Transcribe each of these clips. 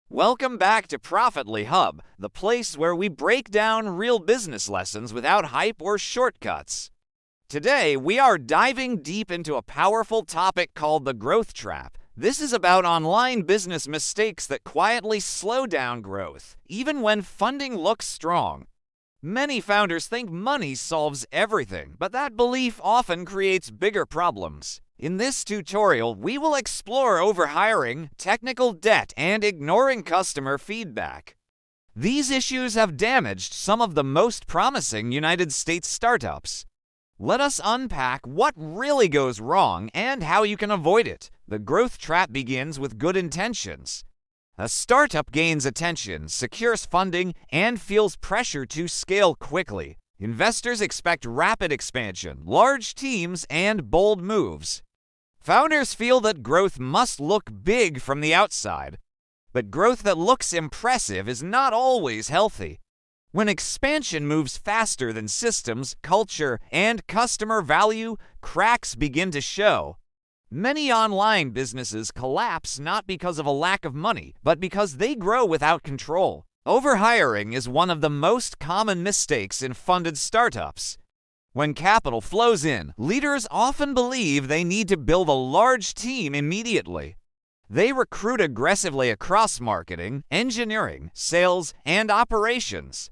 Welcome back to Profitly Hub, the place where we break down real business lessons without hype or shortcuts. Today, we are diving deep into a powerful topic called the growth trap. This is about online business mistakes that quietly slow down growth, even when funding looks strong. Many founders think money solves everything, but that belief often creates bigger problems. In this tutorial, we will explore overhiring, technical debt, and ignoring customer feedback. These issues have damaged some of the most promising United States startups. Let us unpack what really goes wrong and how you can avoid it. The growth trap begins with good intentions. A startup gains attention, secures funding, and feels pressure to scale quickly. Investors expect rapid expansion, large teams, and bold moves. Founders feel that growth must look big from the outside, but growth that looks impressive is not always healthy. When expansion moves faster than systems, culture, and customer value, cracks begin to show. Many online businesses collapse not because of a lack of money, but because they grow without control. Overhiring is one of the most common mistakes in funded startups. When capital flows in, leaders often believe they need to build a large team immediately. They recruit aggressively across marketing, engineering, sales, and operations.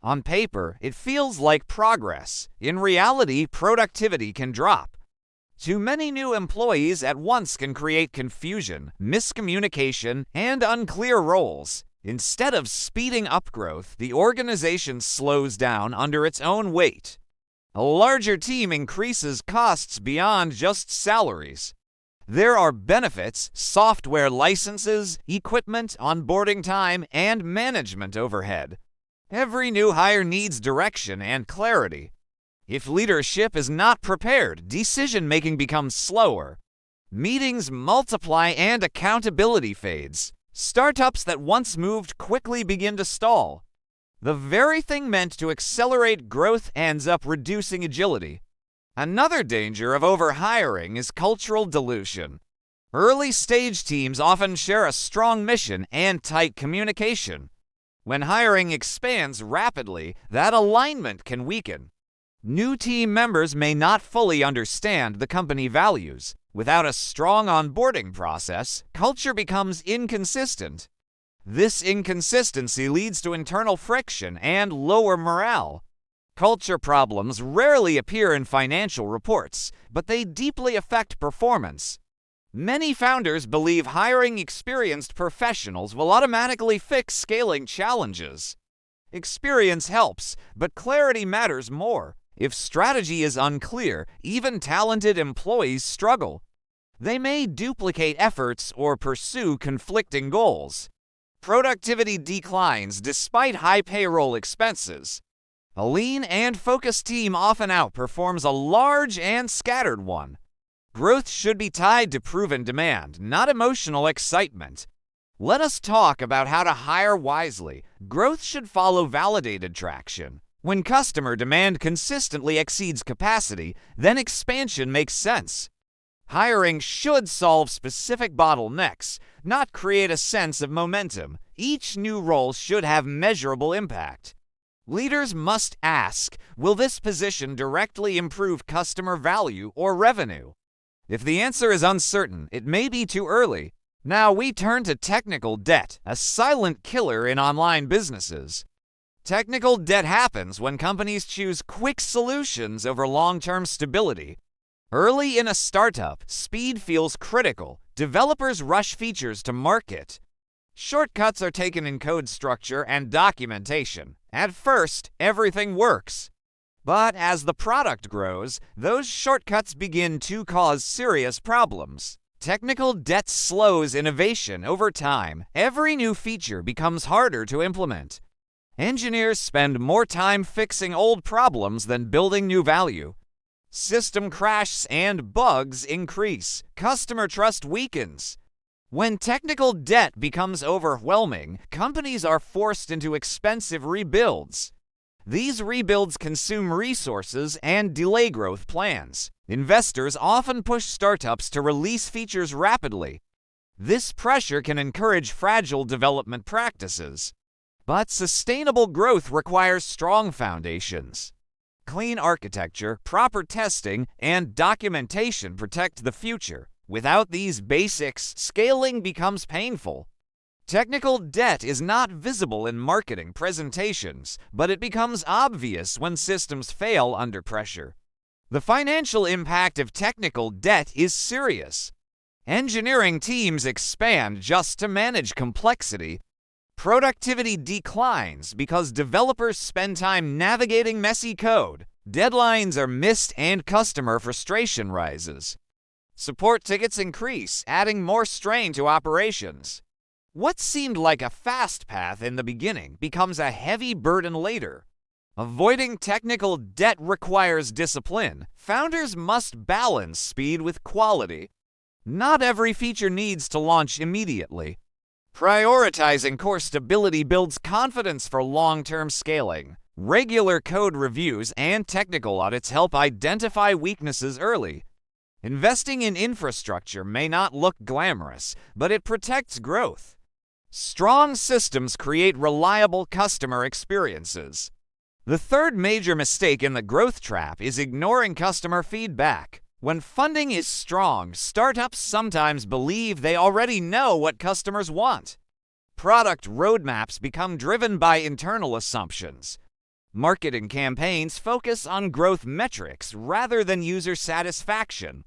On paper, it feels like progress. In reality, productivity can drop. Too many new employees at once can create confusion, miscommunication, and unclear roles. Instead of speeding up growth, the organization slows down under its own weight. A larger team increases costs beyond just salaries. There are benefits, software licenses, equipment, onboarding time, and management overhead. Every new hire needs direction and clarity. If leadership is not prepared, decision-making becomes slower. Meetings multiply and accountability fades. Startups that once moved quickly begin to stall. The very thing meant to accelerate growth ends up reducing agility. Another danger of overhiring is cultural dilution. Early-stage teams often share a strong mission and tight communication. When hiring expands rapidly, that alignment can weaken. New team members may not fully understand the company values. Without a strong onboarding process, culture becomes inconsistent. This inconsistency leads to internal friction and lower morale. Culture problems rarely appear in financial reports, but they deeply affect performance. Many founders believe hiring experienced professionals will automatically fix scaling challenges. Experience helps, but clarity matters more. If strategy is unclear, even talented employees struggle. They may duplicate efforts or pursue conflicting goals. Productivity declines despite high payroll expenses. A lean and focused team often outperforms a large and scattered one. Growth should be tied to proven demand, not emotional excitement. Let us talk about how to hire wisely. Growth should follow validated traction. When customer demand consistently exceeds capacity, then expansion makes sense. Hiring should solve specific bottlenecks, not create a sense of momentum. Each new role should have measurable impact. Leaders must ask, will this position directly improve customer value or revenue? If the answer is uncertain, it may be too early. Now we turn to technical debt, a silent killer in online businesses. Technical debt happens when companies choose quick solutions over long-term stability. Early in a startup, speed feels critical. Developers rush features to market. Shortcuts are taken in code structure and documentation. At first, everything works. But as the product grows, those shortcuts begin to cause serious problems. Technical debt slows innovation over time. Every new feature becomes harder to implement. Engineers spend more time fixing old problems than building new value. System crashes and bugs increase. Customer trust weakens. When technical debt becomes overwhelming, companies are forced into expensive rebuilds. These rebuilds consume resources and delay growth plans. Investors often push startups to release features rapidly. This pressure can encourage fragile development practices. But sustainable growth requires strong foundations. Clean architecture, proper testing, and documentation protect the future. Without these basics, scaling becomes painful. Technical debt is not visible in marketing presentations, but it becomes obvious when systems fail under pressure. The financial impact of technical debt is serious. Engineering teams expand just to manage complexity. Productivity declines because developers spend time navigating messy code. Deadlines are missed and customer frustration rises. Support tickets increase, adding more strain to operations. What seemed like a fast path in the beginning becomes a heavy burden later. Avoiding technical debt requires discipline. Founders must balance speed with quality. Not every feature needs to launch immediately. Prioritizing core stability builds confidence for long-term scaling. Regular code reviews and technical audits help identify weaknesses early. Investing in infrastructure may not look glamorous, but it protects growth. Strong systems create reliable customer experiences. The third major mistake in the growth trap is ignoring customer feedback. When funding is strong, startups sometimes believe they already know what customers want. Product roadmaps become driven by internal assumptions. Marketing campaigns focus on growth metrics rather than user satisfaction.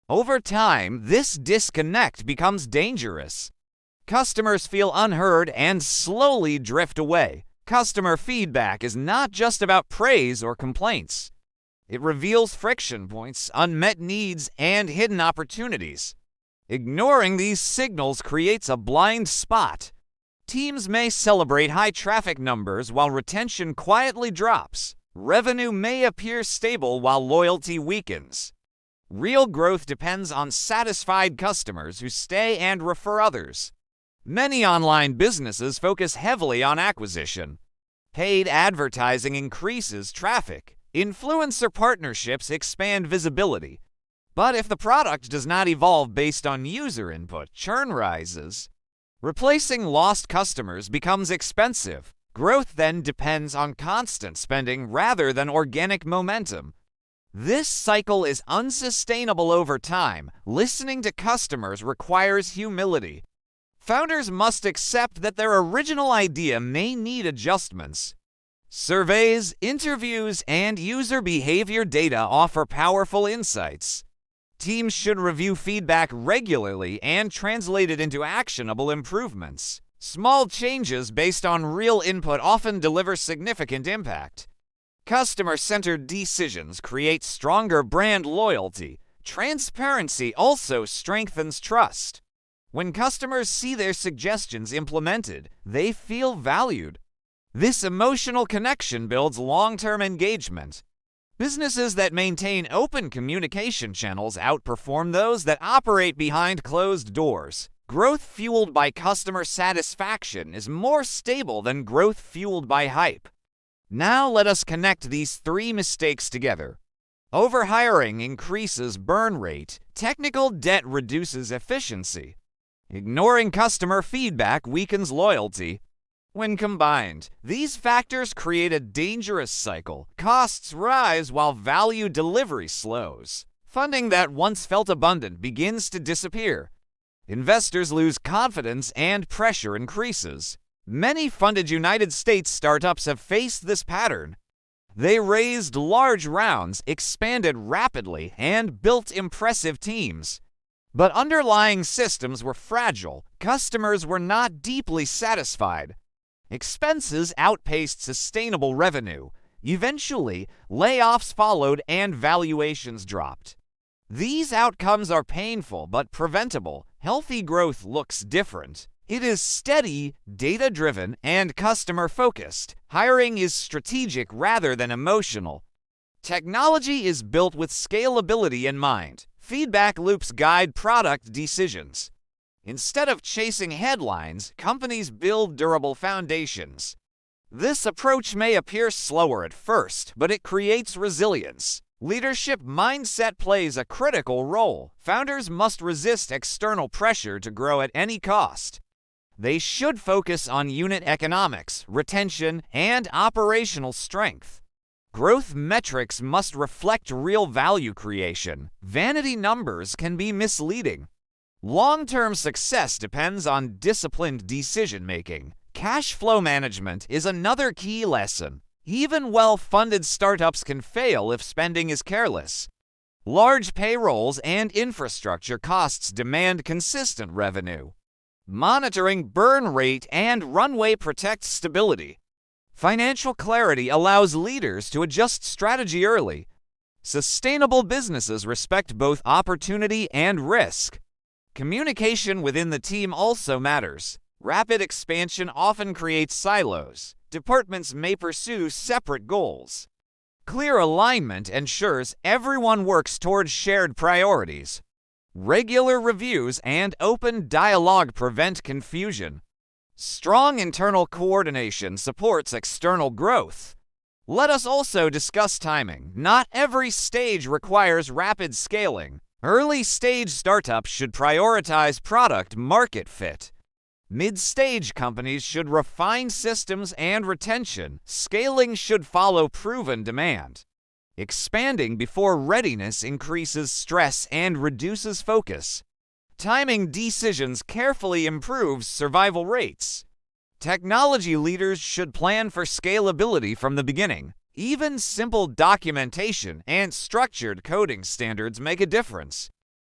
Over time, this disconnect becomes dangerous. Customers feel unheard and slowly drift away. Customer feedback is not just about praise or complaints. It reveals friction points, unmet needs, and hidden opportunities. Ignoring these signals creates a blind spot. Teams may celebrate high traffic numbers while retention quietly drops. Revenue may appear stable while loyalty weakens. Real growth depends on satisfied customers who stay and refer others. Many online businesses focus heavily on acquisition. Paid advertising increases traffic. Influencer partnerships expand visibility. But if the product does not evolve based on user input, churn rises. Replacing lost customers becomes expensive. Growth then depends on constant spending rather than organic momentum. This cycle is unsustainable over time. Listening to customers requires humility. Founders must accept that their original idea may need adjustments. Surveys, interviews, and user behavior data offer powerful insights. Teams should review feedback regularly and translate it into actionable improvements. Small changes based on real input often deliver significant impact. Customer-centered decisions create stronger brand loyalty. Transparency also strengthens trust. When customers see their suggestions implemented, they feel valued. This emotional connection builds long-term engagement. Businesses that maintain open communication channels outperform those that operate behind closed doors. Growth fueled by customer satisfaction is more stable than growth fueled by hype. Now let us connect these three mistakes together. Overhiring increases burn rate. Technical debt reduces efficiency. Ignoring customer feedback weakens loyalty. When combined, these factors create a dangerous cycle. Costs rise while value delivery slows. Funding that once felt abundant begins to disappear. Investors lose confidence and pressure increases. Many funded United States startups have faced this pattern. They raised large rounds, expanded rapidly, and built impressive teams. But underlying systems were fragile. Customers were not deeply satisfied. Expenses outpaced sustainable revenue. Eventually, layoffs followed and valuations dropped. These outcomes are painful but preventable. Healthy growth looks different. It is steady, data-driven, and customer-focused. Hiring is strategic rather than emotional. Technology is built with scalability in mind. Feedback loops guide product decisions. Instead of chasing headlines, companies build durable foundations. This approach may appear slower at first, but it creates resilience. Leadership mindset plays a critical role. Founders must resist external pressure to grow at any cost. They should focus on unit economics, retention, and operational strength. Growth metrics must reflect real value creation. Vanity numbers can be misleading. Long-term success depends on disciplined decision-making. Cash flow management is another key lesson. Even well-funded startups can fail if spending is careless. Large payrolls and infrastructure costs demand consistent revenue. Monitoring burn rate and runway protects stability. Financial clarity allows leaders to adjust strategy early. Sustainable businesses respect both opportunity and risk. Communication within the team also matters. Rapid expansion often creates silos. Departments may pursue separate goals. Clear alignment ensures everyone works towards shared priorities. Regular reviews and open dialogue prevent confusion. Strong internal coordination supports external growth. Let us also discuss timing. Not every stage requires rapid scaling. Early-stage startups should prioritize product-market fit. Mid-stage companies should refine systems and retention. Scaling should follow proven demand. Expanding before readiness increases stress and reduces focus. Timing decisions carefully improves survival rates. Technology leaders should plan for scalability from the beginning. Even simple documentation and structured coding standards make a difference.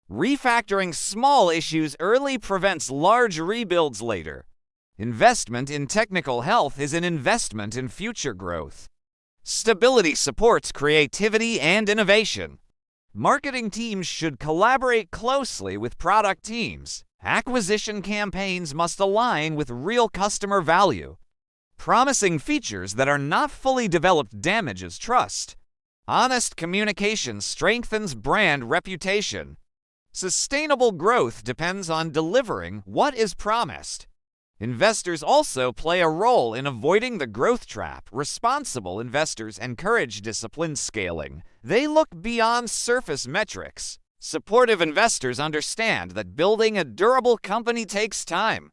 Refactoring small issues early prevents large rebuilds later. Investment in technical health is an investment in future growth. Stability supports creativity and innovation. Marketing teams should collaborate closely with product teams. Acquisition campaigns must align with real customer value. Promising features that are not fully developed damages trust. Honest communication strengthens brand reputation. Sustainable growth depends on delivering what is promised. Investors also play a role in avoiding the growth trap. Responsible investors encourage disciplined scaling. They look beyond surface metrics. Supportive investors understand that building a durable company takes time.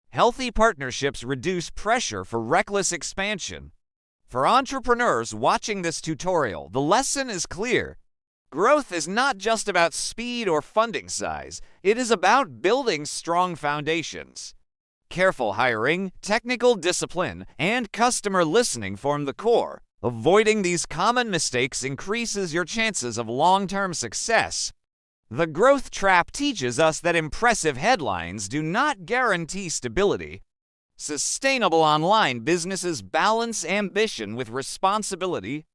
Healthy partnerships reduce pressure for reckless expansion. For entrepreneurs watching this tutorial, the lesson is clear. Growth is not just about speed or funding size. It is about building strong foundations. Careful hiring, technical discipline, and customer listening form the core. Avoiding these common mistakes increases your chances of long-term success. The growth trap teaches us that impressive headlines do not guarantee stability. Sustainable online businesses balance ambition with responsibility.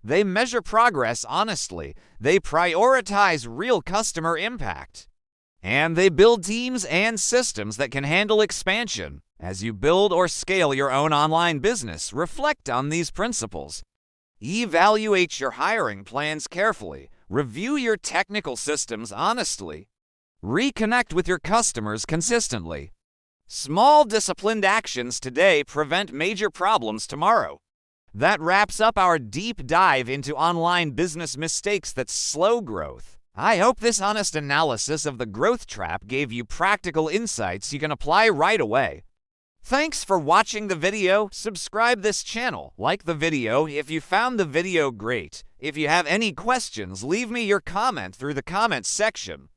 They measure progress honestly. They prioritize real customer impact. And they build teams and systems that can handle expansion. As you build or scale your own online business, reflect on these principles. Evaluate your hiring plans carefully. Review your technical systems honestly. Reconnect with your customers consistently. Small disciplined actions today prevent major problems tomorrow. That wraps up our deep dive into online business mistakes that slow growth. I hope this honest analysis of the growth trap gave you practical insights you can apply right away. Thanks for watching the video. Subscribe this channel. Like the video if you found the video great. If you have any questions, leave me your comment through the comments section.